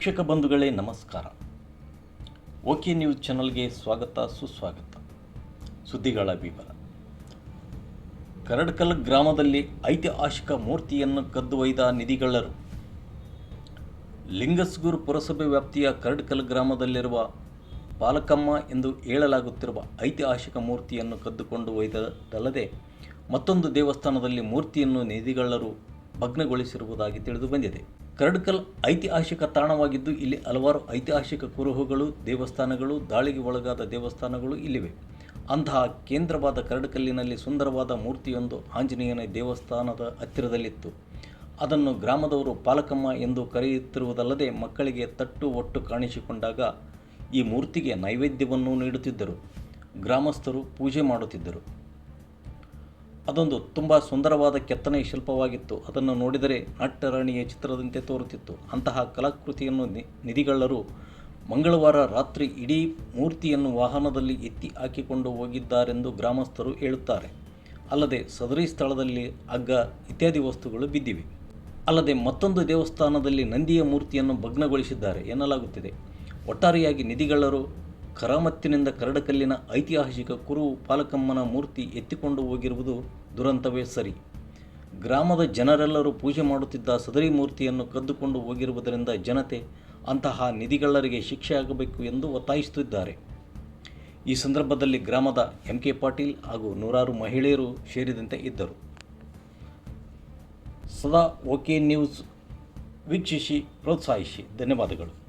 ವೀಕ್ಷಕ ಬಂಧುಗಳೇ ನಮಸ್ಕಾರ. ಓಕೆ ನ್ಯೂಸ್ ಚಾನಲ್ಗೆ ಸ್ವಾಗತ ಸುಸ್ವಾಗತ. ಸುದ್ದಿಗಳ ವಿವರ. ಕರಡ್ಕಲ್ ಗ್ರಾಮದಲ್ಲಿ ಐತಿಹಾಸಿಕ ಮೂರ್ತಿಯನ್ನು ಕದ್ದು ಒಯ್ದ ನಿಧಿಗಳ್ಳರು. ಲಿಂಗಸ್ಗೂರು ಪುರಸಭೆ ವ್ಯಾಪ್ತಿಯ ಕರಡ್ಕಲ್ ಗ್ರಾಮದಲ್ಲಿರುವ ಪಾಲಕಮ್ಮ ಎಂದು ಹೇಳಲಾಗುತ್ತಿರುವ ಐತಿಹಾಸಿಕ ಮೂರ್ತಿಯನ್ನು ಕದ್ದುಕೊಂಡು ಒಯ್ದದಲ್ಲದೆ ಮತ್ತೊಂದು ದೇವಸ್ಥಾನದಲ್ಲಿ ಮೂರ್ತಿಯನ್ನು ನಿಧಿಗಳ್ಳರು ಭಗ್ನಗೊಳಿಸಿರುವುದಾಗಿ ತಿಳಿದು ಬಂದಿದೆ. ಕರಡ್ಕಲ್ ಐತಿಹಾಸಿಕ ತಾಣವಾಗಿದ್ದು ಇಲ್ಲಿ ಹಲವಾರು ಐತಿಹಾಸಿಕ ಕುರುಹುಗಳು, ದೇವಸ್ಥಾನಗಳು, ದಾಳಿಗೆ ಒಳಗಾದ ದೇವಸ್ಥಾನಗಳು ಇಲ್ಲಿವೆ. ಅಂತಹ ಕೇಂದ್ರವಾದ ಕರಡ್ಕಲ್ಲಿನಲ್ಲಿ ಸುಂದರವಾದ ಮೂರ್ತಿಯೊಂದು ಆಂಜನೇಯನ ದೇವಸ್ಥಾನದ ಹತ್ತಿರದಲ್ಲಿತ್ತು. ಅದನ್ನು ಗ್ರಾಮದವರು ಪಾಲಕಮ್ಮ ಎಂದು ಕರೆಯುತ್ತಿರುವುದಲ್ಲದೆ ಮಕ್ಕಳಿಗೆ ತಟ್ಟು ಒಟ್ಟು ಕಾಣಿಸಿಕೊಂಡಾಗ ಈ ಮೂರ್ತಿಗೆ ನೈವೇದ್ಯವನ್ನು ನೀಡುತ್ತಿದ್ದರು. ಗ್ರಾಮಸ್ಥರು ಪೂಜೆ ಮಾಡುತ್ತಿದ್ದರು. ಅದೊಂದು ತುಂಬ ಸುಂದರವಾದ ಕೆತ್ತನೆಯ ಶಿಲ್ಪವಾಗಿತ್ತು. ಅದನ್ನು ನೋಡಿದರೆ ನಾಟ್ಯರಾಣಿಯ ಚಿತ್ರದಂತೆ ತೋರುತ್ತಿತ್ತು. ಅಂತಹ ಕಲಾಕೃತಿಯನ್ನು ನಿಧಿಗಳ್ಳರು ಮಂಗಳವಾರ ರಾತ್ರಿ ಇಡೀ ಮೂರ್ತಿಯನ್ನು ವಾಹನದಲ್ಲಿ ಎತ್ತಿ ಹಾಕಿಕೊಂಡು ಹೋಗಿದ್ದಾರೆಂದು ಗ್ರಾಮಸ್ಥರು ಹೇಳುತ್ತಾರೆ. ಅಲ್ಲದೆ ಸದರಿ ಸ್ಥಳದಲ್ಲಿ ಹಗ್ಗ ಇತ್ಯಾದಿ ವಸ್ತುಗಳು ಬಿದ್ದಿವೆ. ಅಲ್ಲದೆ ಮತ್ತೊಂದು ದೇವಸ್ಥಾನದಲ್ಲಿ ನಂದಿಯ ಮೂರ್ತಿಯನ್ನು ಭಗ್ನಗೊಳಿಸಿದ್ದಾರೆ ಎನ್ನಲಾಗುತ್ತಿದೆ. ಒಟ್ಟಾರೆಯಾಗಿ ನಿಧಿಗಳ್ಳರು ಕರಾಮತ್ತಿನಿಂದ ಕರಡ್ಕಲ್ಲಿನ ಐತಿಹಾಸಿಕ ಕುರುಹು ಪಾಲಕಮ್ಮನ ಮೂರ್ತಿ ಎತ್ತಿಕೊಂಡು ಹೋಗಿರುವುದು ದುರಂತವೇ ಸರಿ. ಗ್ರಾಮದ ಜನರೆಲ್ಲರೂ ಪೂಜೆ ಮಾಡುತ್ತಿದ್ದ ಸದರಿ ಮೂರ್ತಿಯನ್ನು ಕದ್ದುಕೊಂಡು ಹೋಗಿರುವುದರಿಂದ ಜನತೆ ಅಂತಹ ನಿಧಿಗಳ್ಳರಿಗೆ ಶಿಕ್ಷೆ ಆಗಬೇಕು ಎಂದು ಒತ್ತಾಯಿಸುತ್ತಿದ್ದಾರೆ. ಈ ಸಂದರ್ಭದಲ್ಲಿ ಗ್ರಾಮದ ಎಂಕೆ ಪಾಟೀಲ್ ಹಾಗೂ ನೂರಾರು ಮಹಿಳೆಯರು ಸೇರಿದಂತೆ ಇದ್ದರು. ಸದಾ ಓಕೆ ನ್ಯೂಸ್ ವೀಕ್ಷಿಸಿ ಪ್ರೋತ್ಸಾಹಿಸಿ. ಧನ್ಯವಾದಗಳು.